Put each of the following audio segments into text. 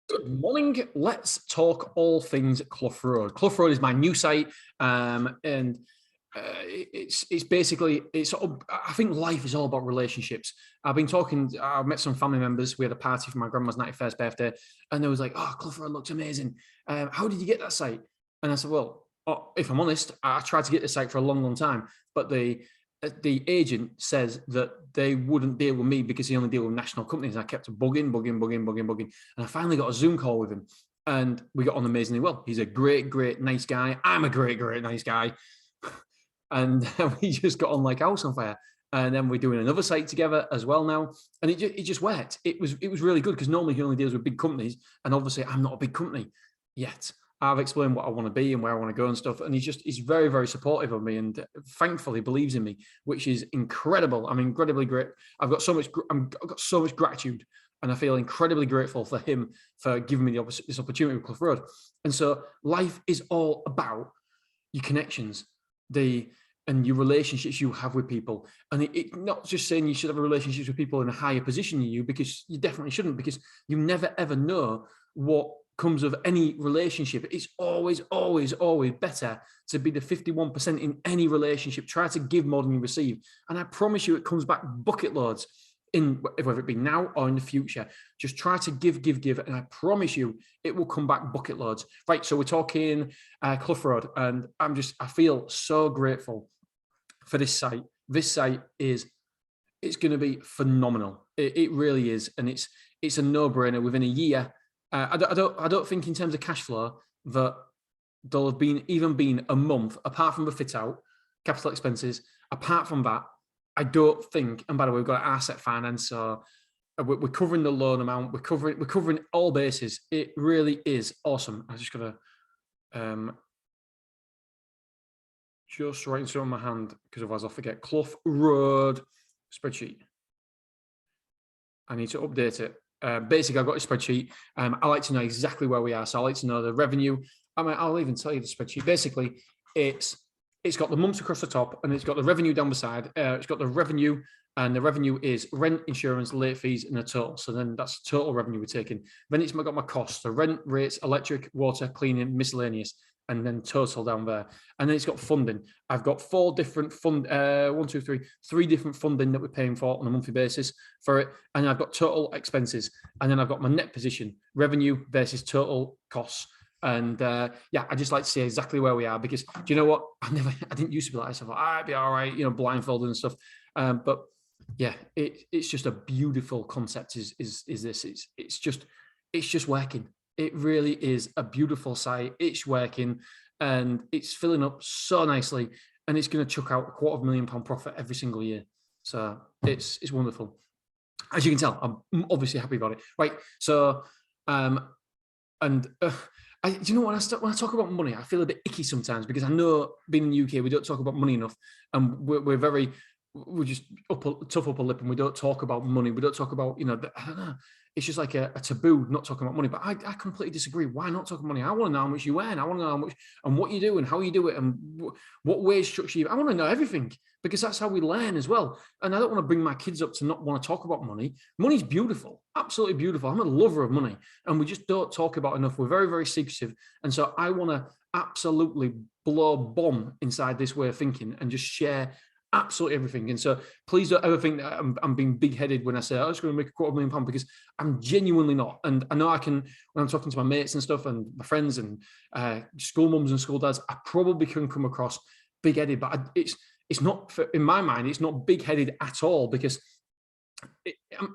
Good morning. Let's talk all things Clough Road. Clough Road is my new site, and it's basically I think life is all about relationships. I've met some family members. We had a party for my grandma's 91st birthday, and they was like, "Oh, Clough Road looks amazing. How did you get that site?" And I said, "Well, if I'm honest, I tried to get the site for a long, long time, but the agent says that they wouldn't deal with me because he only deal with national companies. I kept bugging, and I finally got a Zoom call with him, and we got on amazingly well. He's a great, great, nice guy. I'm a great, great, nice guy, and we just got on like house on fire. And then we're doing another site together as well now, and it just worked. It was really good because normally he only deals with big companies, and obviously I'm not a big company yet. I've explained what I want to be and where I want to go and stuff. And he's very, very supportive of me and thankfully believes in me, which is incredible. I'm incredibly great. I've got so much gratitude, and I feel incredibly grateful for him for giving me this opportunity with Clough Road. And so life is all about your connections, and your relationships you have with people. And it not just saying you should have a relationship with people in a higher position than you, because you definitely shouldn't, because you never ever know what comes of any relationship. It's always, always, always better to be the 51% in any relationship. Try to give more than you receive. And I promise you, it comes back bucket loads in whether it be now or in the future. Just try to give. And I promise you, it will come back bucket loads. Right. So we're talking Clough Road, and I feel so grateful for this site. This site it's going to be phenomenal. It really is. And it's a no-brainer. Within a year, I don't think in terms of cash flow that there'll have been a month apart from the fit out, capital expenses. Apart from that, I don't think. And by the way, we've got asset finance, so we're covering the loan amount. We're covering all bases. It really is awesome. I just gotta just write something on my hand because otherwise I'll forget. Clough Road spreadsheet. I need to update it. Basically, I've got a spreadsheet. I like to know exactly where we are. So I like to know the revenue. I'll even tell you the spreadsheet. Basically, it's got the months across the top, and it's got the revenue down the side. It's got the revenue, and the revenue is rent, insurance, late fees, and a total. So then that's total revenue we're taking. Then it's got my costs: so rent, rates, electric, water, cleaning, miscellaneous, and then total down there. And then it's got funding. I've got three different funding that we're paying for on a monthly basis for it. And I've got total expenses. And then I've got my net position, revenue versus total costs. And I just like to see exactly where we are, because do you know what? I didn't used to be like this. I thought, I'd be all right, blindfolded and stuff. But yeah, it's just a beautiful concept. Is this? It's just working. It really is a beautiful site. It's working, and it's filling up so nicely, and it's going to chuck out £250,000 profit every single year. So it's wonderful. As you can tell, I'm obviously happy about it. Right. So, do you know, when I talk about money, I feel a bit icky sometimes, because I know being in the UK, we don't talk about money enough, and we're just tough upper lip, and we don't talk about money. We don't talk about, I don't know. It's just like a taboo not talking about money. But I completely disagree. Why not talk about money? I want to know how much you earn. I want to know how much and what you do and how you do it, and what wage structure you. I want to know everything, because that's how we learn as well. And I don't want to bring my kids up to not want to talk about money. Money's beautiful, absolutely beautiful. I'm a lover of money, and we just don't talk about enough. We're very, very secretive. And so I want to absolutely blow a bomb inside this way of thinking and just share absolutely everything. And so please don't ever think that I'm being big-headed when I say I'm just going to make £250,000, because I'm genuinely not. And I know I can, when I'm talking to my mates and stuff and my friends and school mums and school dads, I probably can come across big-headed, but it's not, in my mind, it's not big-headed at all, because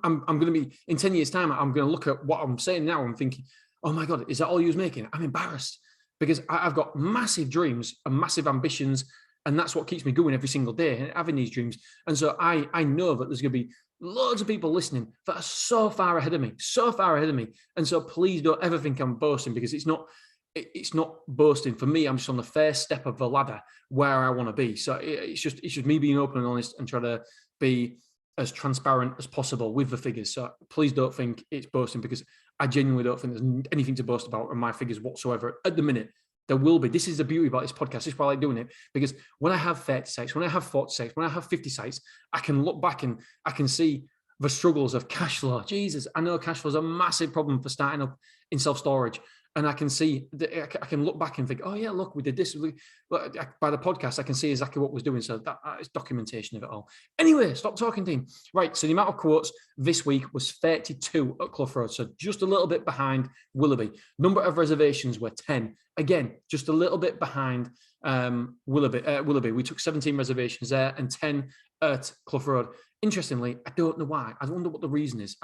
I'm going to be, in 10 years time, I'm going to look at what I'm saying now and thinking, oh my God, is that all you was making? I'm embarrassed, because I've got massive dreams and massive ambitions. And that's what keeps me going every single day, having these dreams. And so I know that there's going to be loads of people listening that are so far ahead of me. And so please don't ever think I'm boasting, because it's not boasting. For me, I'm just on the first step of the ladder where I want to be. So it's just me being open and honest and trying to be as transparent as possible with the figures. So please don't think it's boasting, because I genuinely don't think there's anything to boast about in my figures whatsoever at the minute. There will be. This is the beauty about this podcast. This is why I like doing it, because when I have 30 sites, when I have 40 sites, when I have 50 sites, I can look back and I can see the struggles of cash flow. Jesus, I know cash flow is a massive problem for starting up in self-storage. And I can see, I can look back and think, oh yeah, look, we did this. By the podcast, I can see exactly what was doing. So that is documentation of it all. Anyway, stop talking, team. Right, so the amount of quotes this week was 32 at Clough Rd. So just a little bit behind Willoughby. Number of reservations were 10. Again, just a little bit behind Willoughby. We took 17 reservations there and 10 at Clough Rd. Interestingly, I don't know why. I wonder what the reason is.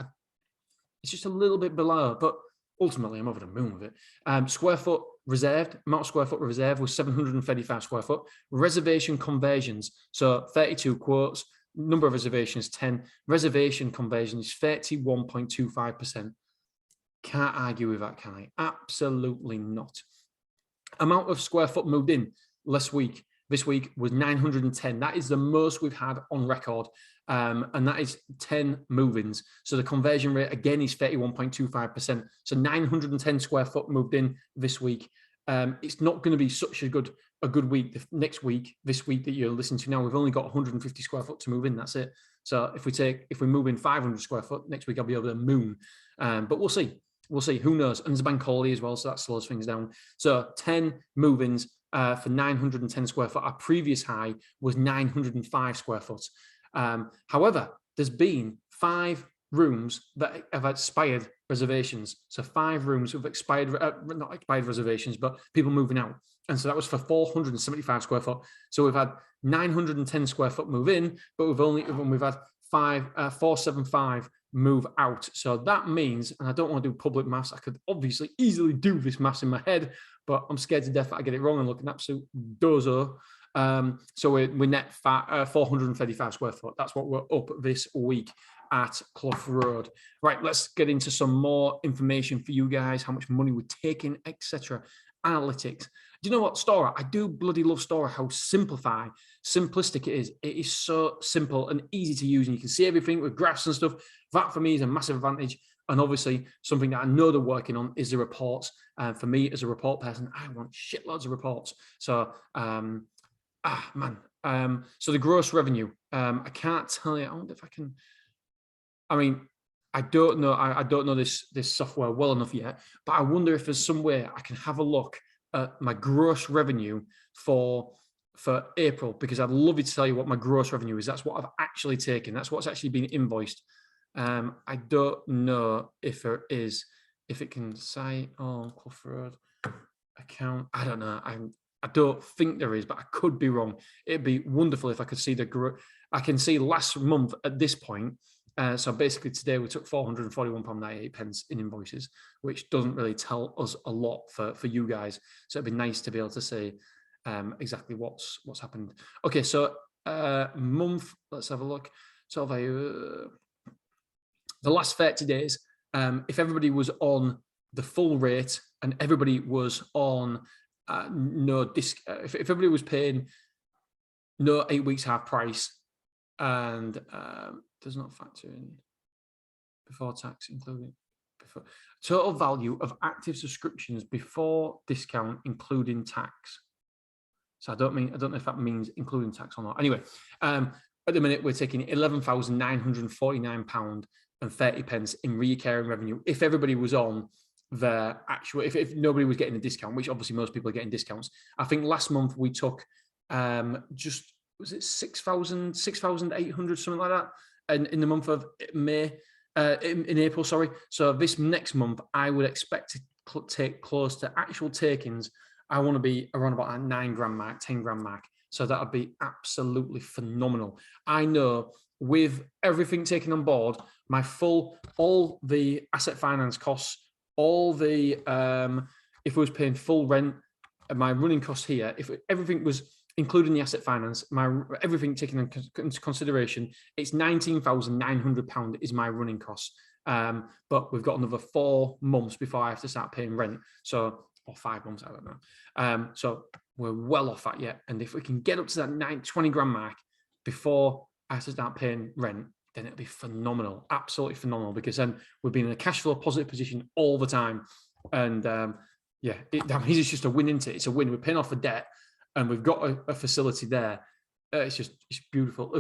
It's just a little bit below, but ultimately, I'm over the moon with it. Square foot reserved, amount of square foot reserved was 735 square foot. Reservation conversions, so 32 quotes, number of reservations, 10. Reservation conversion is 31.25%. Can't argue with that, can I? Absolutely not. Amount of square foot moved in this week was 910. That is the most we've had on record. And that is 10 move-ins. So the conversion rate, again, is 31.25%. So 910 square foot moved in this week. It's not going to be such a good week next week. This week that you're listening to now, we've only got 150 square foot to move in. That's it. So if we move in 500 square foot next week, I'll be over the moon. But we'll see. We'll see. Who knows? And there's a bank holiday as well, so that slows things down. So 10 move-ins for 910 square foot. Our previous high was 905 square foot. However, there's been 5 rooms that have expired reservations. So 5 rooms have expired, not expired reservations, but people moving out. And so that was for 475 square foot. So we've had 910 square foot move in, but we've had 475 move out. So that means, and I don't want to do public maths, I could obviously easily do this maths in my head, but I'm scared to death that I get it wrong and look an absolute dozo. So we net 435 square foot. That's what we're up this week at Clough Rd. Right, let's get into some more information for you guys, how much money we're taking, etc. Analytics. Do you know what, Stora? I do bloody love Stora, how simplistic it is. It is so simple and easy to use, and you can see everything with graphs and stuff. That for me is a massive advantage. And obviously, something that I know they're working on is the reports. For me, as a report person, I want shitloads of reports. So, so the gross revenue, I can't tell you. I wonder if I can. I mean, I don't know. I don't know this software well enough yet, but I wonder if there's some way I can have a look at my gross revenue for April, because I'd love you to tell you what my gross revenue is. That's what I've actually taken. That's what's actually been invoiced. I don't know if there is, if it can say, Clough Rd account. I don't know. I don't think there is, but I could be wrong. It'd be wonderful if I could see I can see last month at this point. So basically today we took £441.98 in invoices, which doesn't really tell us a lot for you guys. So it'd be nice to be able to say exactly what's happened. Okay, so month, let's have a look. So the last 30 days, if everybody was on the full rate and everybody was on if everybody was paying no 8 weeks half price and does not factor in before tax including total value of active subscriptions before discount including tax. So I don't know if that means including tax or not. Anyway, at the minute we're taking £11,949.30 in recurring revenue if everybody was on the actual, if nobody was getting a discount, which obviously most people are getting discounts. I think last month we took just, was it 6,800, something like that, and in the month of May, in April, sorry. So this next month, I would expect to take close to actual takings. I want to be around about that 9 grand mark, 10 grand mark. So that would be absolutely phenomenal. I know with everything taken on board, all the asset finance costs, all the, if I was paying full rent, my running costs here, if everything was including the asset finance, everything taken into consideration, it's £19,900 is my running costs. But we've got another 4 months before I have to start paying rent. So, or 5 months, I don't know. So we're well off that yet. And if we can get up to that 20 grand mark before I have to start paying rent, then it'll be phenomenal, absolutely phenomenal, because then we've been in a cash flow positive position all the time. And that means it's just a win, isn't it? It's a win. We're paying off the debt and we've got a facility there. it's beautiful,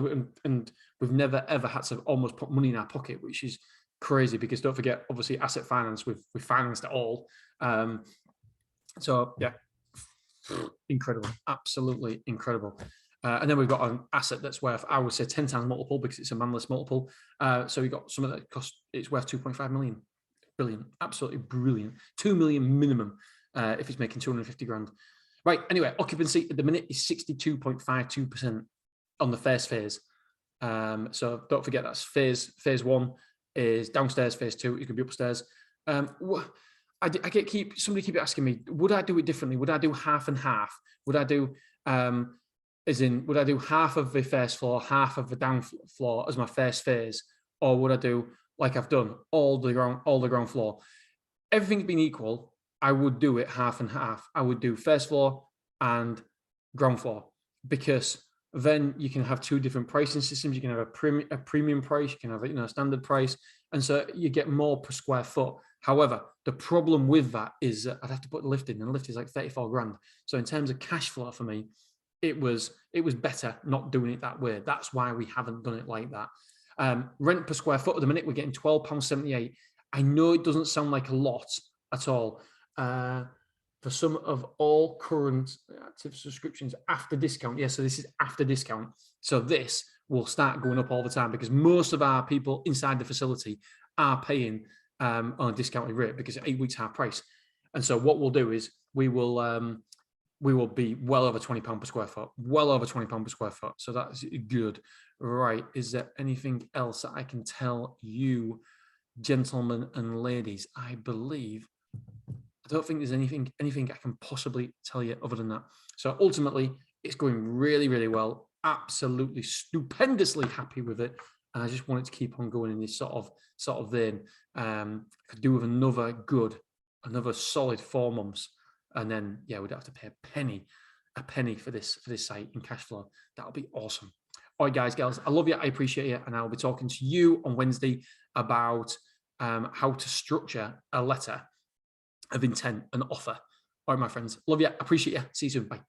and we've never ever had to almost put money in our pocket, which is crazy, because don't forget, obviously, asset finance, we've financed it all. So yeah, incredible, absolutely incredible. And then we've got an asset that's worth, I would say, 10 times multiple, because it's a manless multiple. So we've got something that costs, it's worth 2.5 million. Brilliant, absolutely brilliant. 2 million minimum if it's making 250 grand. Right, anyway, occupancy at the minute is 62.52% on the first phase. So don't forget, that's phase one is downstairs, phase two is going to be upstairs. Somebody keep asking me, would I do it differently? Would I do half and half? Would I do would I do half of the first floor, half of the down floor as my first phase, or would I do like I've done all the ground floor? Everything being equal, I would do it half and half. I would do first floor and ground floor, because then you can have two different pricing systems. You can have a premium price, you can have a standard price, and so you get more per square foot. However, the problem with that is that I'd have to put the lift in, and the lift is like 34 grand. So in terms of cash flow for me, it was better not doing it that way. That's why we haven't done it like that. Rent per square foot at the minute, we're getting £12.78. I know it doesn't sound like a lot at all. For some of all current active subscriptions after discount. Yeah, so this is after discount. So this will start going up all the time, because most of our people inside the facility are paying on a discounted rate, because 8 weeks half price. And so what we'll do is we will be well over £20 per square foot, well over £20 per square foot. So that's good. Right. Is there anything else that I can tell you, gentlemen and ladies? I don't think there's anything I can possibly tell you other than that. So ultimately, it's going really, really well. Absolutely stupendously happy with it. And I just want it to keep on going in this sort of vein. Could do with another solid 4 months. And then, yeah, we'd have to pay a penny for this site in cash flow. That'll be awesome. All right, guys, girls, I love you. I appreciate you. And I'll be talking to you on Wednesday about how to structure a letter of intent and offer. All right, my friends. Love you. Appreciate you. See you soon. Bye.